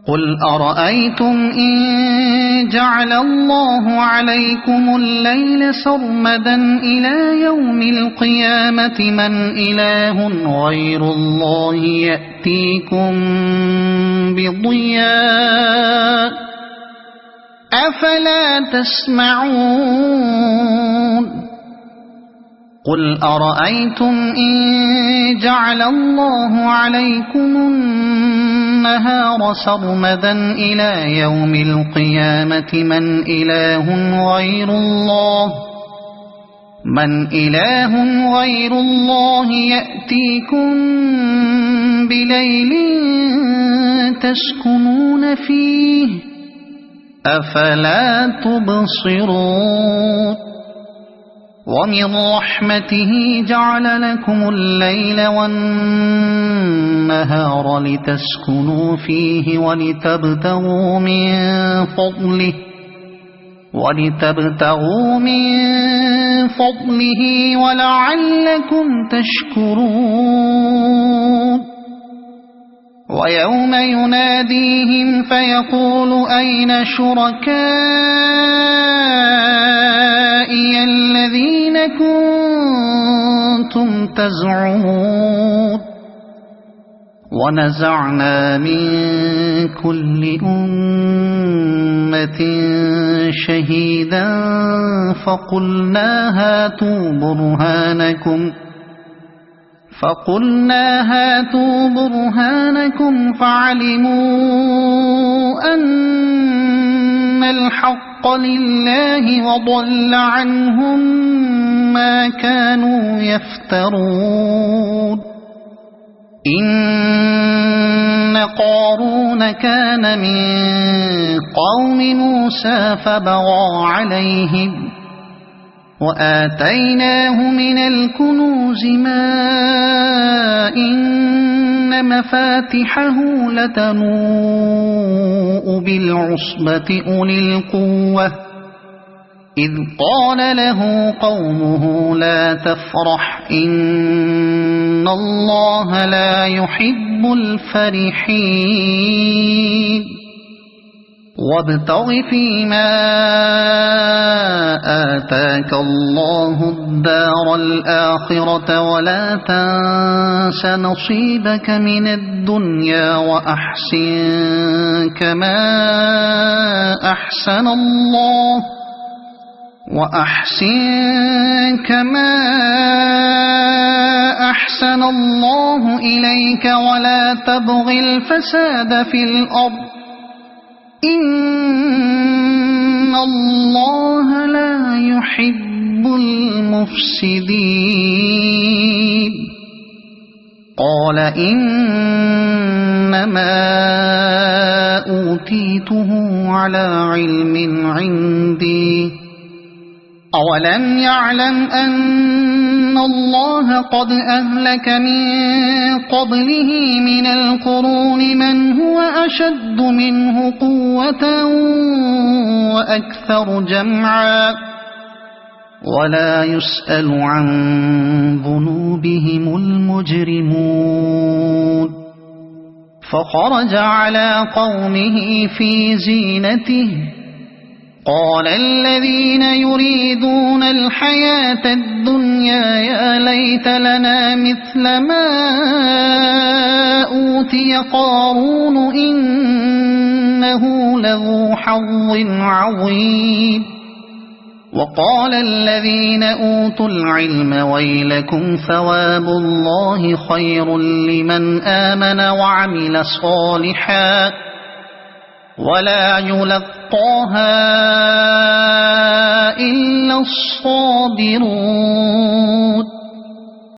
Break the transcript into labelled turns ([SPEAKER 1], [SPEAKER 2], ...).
[SPEAKER 1] قل أرأيتم إن جعل الله عليكم الليل سرمدا إلى يوم القيامة من إله غير الله يأتيكم بضياء أفلا تسمعون قل أرأيتم إن جعل الله عليكم النهار سرمدا إلى يوم القيامة من إله غير الله يأتيكم بليل تسكنون فيه أفلا تبصرون ومن رحمته جعل لكم الليل والنهار لتسكنوا فيه ولتبتغوا من فضله ولعلكم تشكرون ويوم يناديهم فيقول أين شركائي الذين كنتم تزعمون ونزعنا من كل أمة شهيدا فقلنا هاتوا برهانكم فعلموا أن الحق لله وضل عنهم ما كانوا يفترون إن قارون كان من قوم موسى فبغى عليهم وآتيناه من الكنوز ما إن مفاتحه لتنوء بالعصبة أولي القوة إذ قال له قومه لا تفرح إن الله لا يحب الفرحين وابتغ فيما آتاك الله الدار الآخرة ولا تنس نصيبك من الدنيا وأحسن كما أحسن الله إليك ولا تبغ الفساد في الأرض إن الله لا يحب المفسدين قال إنما أوتيته على علم عندي أولم يعلم أن الله قد أهلك من قبله من القرون من هو أشد منه قوة وأكثر جمعا ولا يسأل عن ذنوبهم المجرمون فخرج على قومه في زينته قال الذين يريدون الحياة الدنيا يا ليت لنا مثل ما أوتي قارون إنه لذو حظ عظيم وقال الذين أوتوا العلم ويلكم ثواب الله خير لمن آمن وعمل صالحا ولا يلقاها إلا الصابرون